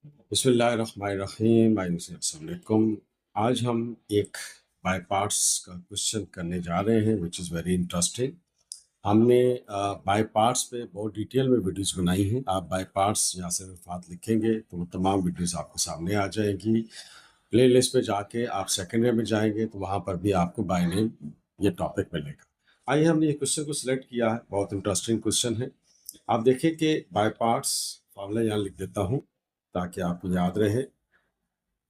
बिस्मिल्लाहिर्रहमानिर्रहीम। अस्सलाम वालेकुम। आज हम एक बाय पार्ट्स का क्वेश्चन करने जा रहे हैं विच इज़ वेरी इंटरेस्टिंग। हमने बाय पार्ट्स पे बहुत डिटेल में वीडियोस बनाई हैं। आप बाय पार्ट्स यासिर अरफात लिखेंगे तो वो तमाम वीडियोस आपके सामने आ जाएंगी। प्लेलिस्ट पे जाके आप सेकेंड ईयर में जाएंगे तो वहाँ पर भी आपको बाय नेम ये टॉपिक मिलेगा। आइए हमने ये क्वेश्चन को सिलेक्ट किया है, बहुत इंटरेस्टिंग क्वेश्चन है। आप देखें कि बाय पार्ट्स फॉर्मूला यहाँ लिख देता हूँ ताकि आपको याद रहे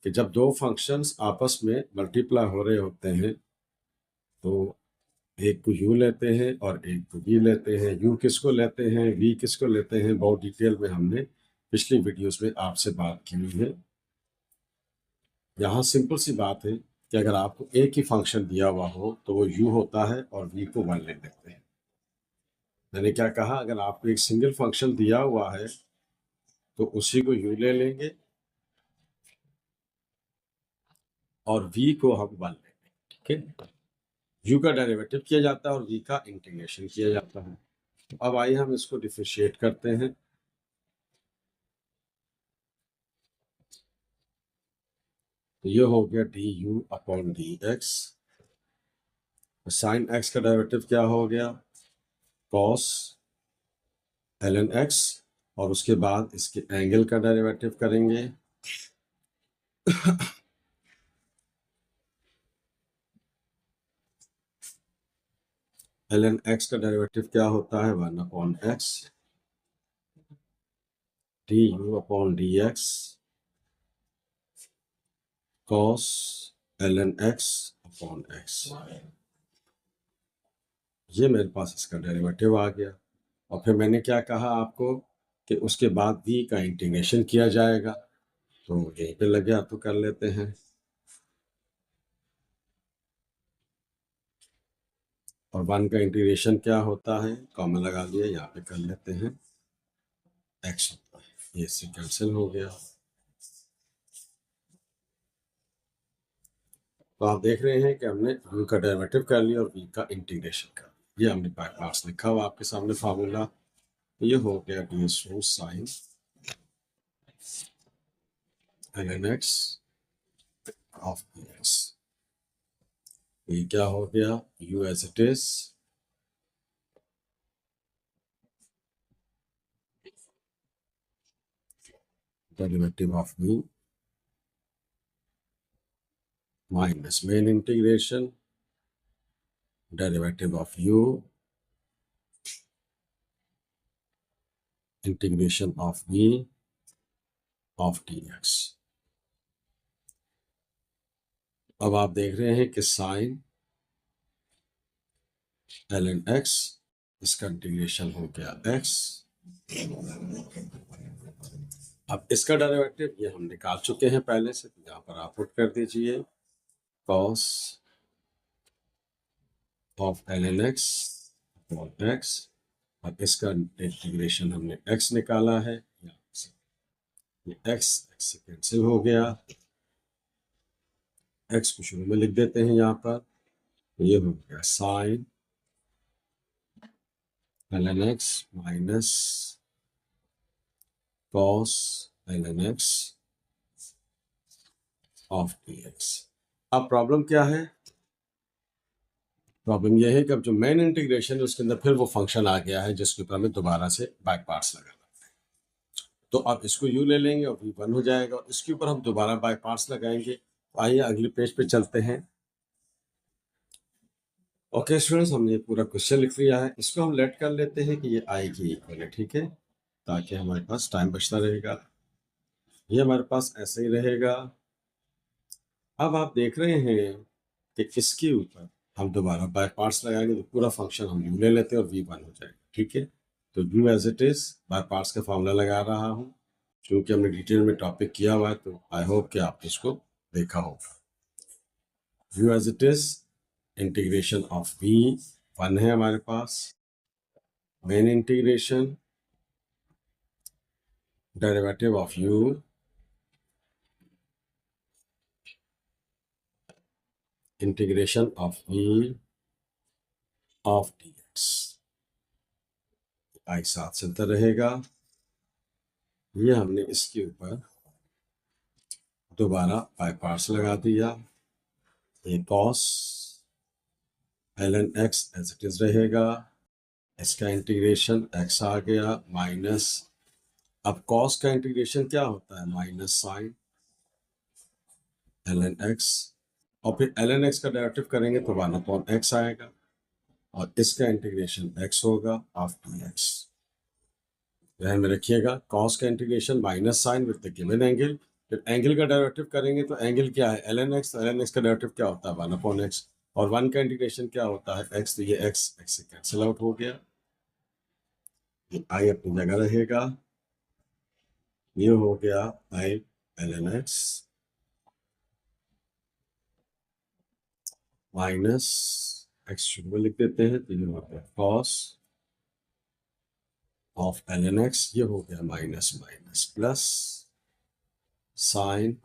कि जब दो फंक्शंस आपस में मल्टीप्लाई हो रहे होते हैं तो एक को यू लेते हैं और एक को वी लेते हैं। यू किसको लेते हैं, वी किसको लेते हैं, बहुत डिटेल में हमने पिछली वीडियोस में आपसे बात की हुई है। यहाँ सिंपल सी बात है कि अगर आपको एक ही फंक्शन दिया हुआ हो तो वो यू होता है और वी को वन ले लेते हैं। मैंने क्या कहा, अगर आपको एक सिंगल फंक्शन दिया हुआ है तो उसी को यू ले लेंगे और वी को हम वन लेंगे। ठीक है, यू का डेरिवेटिव किया जाता है और वी का इंटीग्रेशन किया जाता है। तो अब आइए हम इसको डिफरेंशिएट करते हैं। तो ये हो गया D U upon D x. Sine x का डेरिवेटिव क्या हो गया, कॉस एल एन एक्स, और उसके बाद इसके एंगल का डेरिवेटिव करेंगे। एल एन एक्स का डेरिवेटिव क्या होता है, one upon X D U upon D X cos L N X upon X. ये मेरे पास इसका डेरिवेटिव आ गया। और फिर मैंने क्या कहा आपको कि उसके बाद v का इंटीग्रेशन किया जाएगा, तो यहीं पे लग गया तो कर लेते हैं। और वन का इंटीग्रेशन क्या होता है, कॉमन लगा लिया, यहाँ पे कर लेते हैं, x होता है, ये से कैंसिल हो गया। तो आप देख रहे हैं कि हमने u का डेरिवेटिव कर लिया और v का इंटीग्रेशन कर लिया। ये हमने बाय पार्ट्स लिखा हुआ आपके सामने फार्मूला। ये हो गया D sine L N X of X. ये क्या हो गया, u as it is derivative of u minus main integration derivative of u integration of v of dx। अब आप देख रहे हैं कि साइन एल एन एक्स, इसका इंटीग्रेशन हो गया x। अब इसका डेरिवेटिव ये हम निकाल चुके हैं पहले से, तो यहाँ पर आप पुट कर दीजिए cos of L N X upon X. अब इसका इंटीग्रेशन हमने x निकाला है, ये x से कैंसिल हो गया। x को शुरू में लिख देते हैं यहाँ पर, ये हो गया sine L N X minus cos L N X of D X. अब प्रॉब्लम क्या है, प्रॉब्लम यह है कि अब जो मेन इंटीग्रेशन है उसके अंदर फिर वो फंक्शन आ गया है जिसके ऊपर हमें दोबारा से बाय पार्ट्स लगाना है। तो अब इसको यू ले लेंगे और वी वन हो जाएगा और इसके ऊपर हम दोबारा बाय पार्ट्स लगाएंगे। तो आइए अगले पेज पे चलते हैं। ओके स्टूडेंट्स, हमने ये पूरा क्वेश्चन लिख लिया है, इसको हम लेट कर लेते हैं कि ये आएगी इक्वल है। ठीक है, ताकि हमारे पास टाइम बचता रहेगा। ये हमारे पास ऐसे ही रहेगा। अब आप देख रहे हैं कि इसके ऊपर हम दोबारा बाय पार्ट्स लगाएंगे तो पूरा फंक्शन हम यू ले लेते हैं और वी वन हो जाएगा। ठीक है, तो U as it is by parts का फॉर्मूला लगा रहा हूँ, क्योंकि हमने डिटेल में टॉपिक किया हुआ है, तो आई होप कि आपने इसको देखा होगा। U as it is integration of V one है हमारे पास, main integration derivative of U integration of V of D X. आई साथ चलता रहेगा। ये हमने इसके ऊपर दोबारा बाय पार्ट्स लगा दिया, ये cos ln x as it is रहेगा, इसका इंटीग्रेशन x आ गया माइनस, अब कॉस का इंटीग्रेशन क्या होता है माइनस साइन ln x, और फिर ln x का डेरिवेटिव करेंगे तो 1/x आएगा, और इसका इंटीग्रेशन x होगा ऑफ 2x। ध्यान में रखिएगा, कॉस का integration minus sine with the given angle, फिर एंगल का डेरिवेटिव करेंगे तो एंगल क्या है ln x, तो ln x का डेरिवेटिव क्या होता है 1/x, और 1 का इंटीग्रेशन क्या होता है x, तो ये x से कैंसिल आउट हो गया, ये i अपनी जगह रहेगा, ये हो गया i ln x minus x शुरू में लिख देते हैं, तो ये हो गया कॉस ऑफ ln x, ये हो गया minus minus plus sign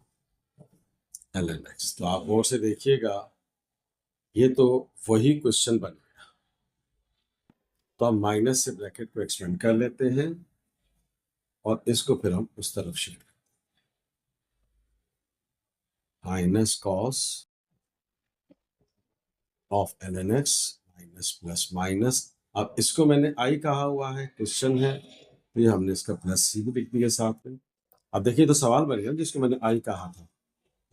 ln x। तो आप और से देखिएगा, ये तो वही क्वेश्चन बन गया, तो हम माइनस से ब्रैकेट को एक्सपेंड कर लेते हैं और इसको फिर हम उस तरफ shift, minus cos of ln x minus plus minus, अब इसको मैंने i कहा हुआ है, क्वेश्चन है, तो ये हमने इसका प्लस c भी लिख दिया साथ में। अब देखिए तो सवाल बन गया, जिसको मैंने i कहा था,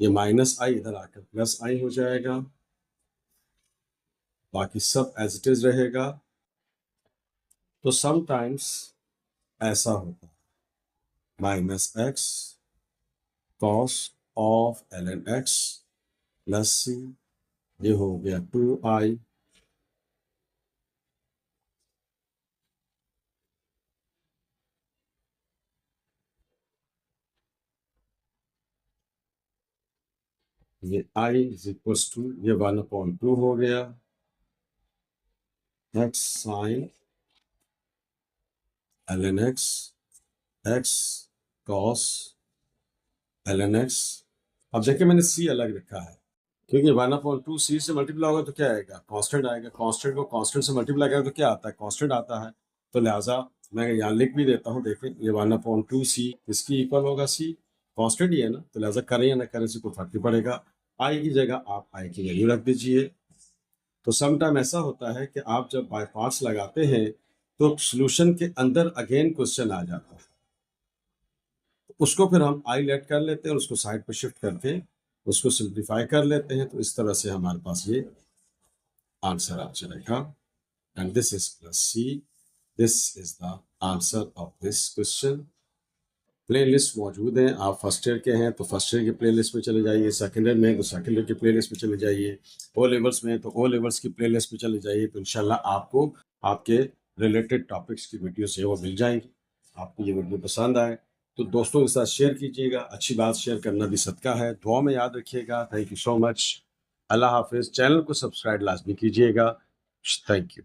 ये माइनस i इधर आकर प्लस i हो जाएगा, बाकी सब एज इट इज रहेगा। तो समटाइम्स ऐसा होता है, minus x cos of ln x plus c, ये हो गया 2i ये i इज इक्वल्स टू, ये 1/2 हो गया x sine ln x x cos ln x। अब देखिए मैंने c अलग लिखा है, क्योंकि 1/2 c से मल्टीप्लाई होगा तो क्या आएगा कांस्टेंट आएगा, कांस्टेंट को कांस्टेंट से मल्टीप्लाई करें तो क्या आता है कांस्टेंट आता है, तो लिहाजा मैं यहाँ लिख भी देता हूँ, देखें ये 1/2 c इसकी इक्वल होगा c, कांस्टेंट ही है ना, तो लिहाजा करें या ना करें से कोई फर्क नहीं पड़ेगा, i की जगह आप i की वैल्यू रख दीजिए। तो समटाइम ऐसा होता है कि आप जब बाय पार्ट्स लगाते हैं तो सॉल्यूशन के अंदर अगेन क्वेश्चन आ जाता है, उसको फिर हम आई लेट कर लेते हैं और उसको साइड पर शिफ्ट करके उसको सिंप्लीफाई कर लेते हैं, तो इस तरह से हमारे पास ये आंसर आ जाएगा, and this is plus C, this is the answer of this question. Playlist मौजूद हैं, आप फर्स्ट ईयर के हैं तो फर्स्ट ईयर की प्लेलिस्ट में चले जाइए, सेकंड ईयर में तो सेकंड ईयर की प्लेलिस्ट में चले जाइए, ओ लेवल्स में तो ओ लेवल्स की प्लेलिस्ट में चले जाइए, तो इंशाल्लाह आपको आपके रिलेटेड टॉपिक्स की वीडियोस है वो मिल जाएंगी। आपको ये वीडियो पसंद आए तो दोस्तों के साथ शेयर कीजिएगा, अच्छी बात शेयर करना भी सदका है, दुआ में याद रखिएगा। थैंक यू सो मच, अल्लाह हाफिज़। चैनल को सब्सक्राइब लाजमी कीजिएगा, थैंक यू।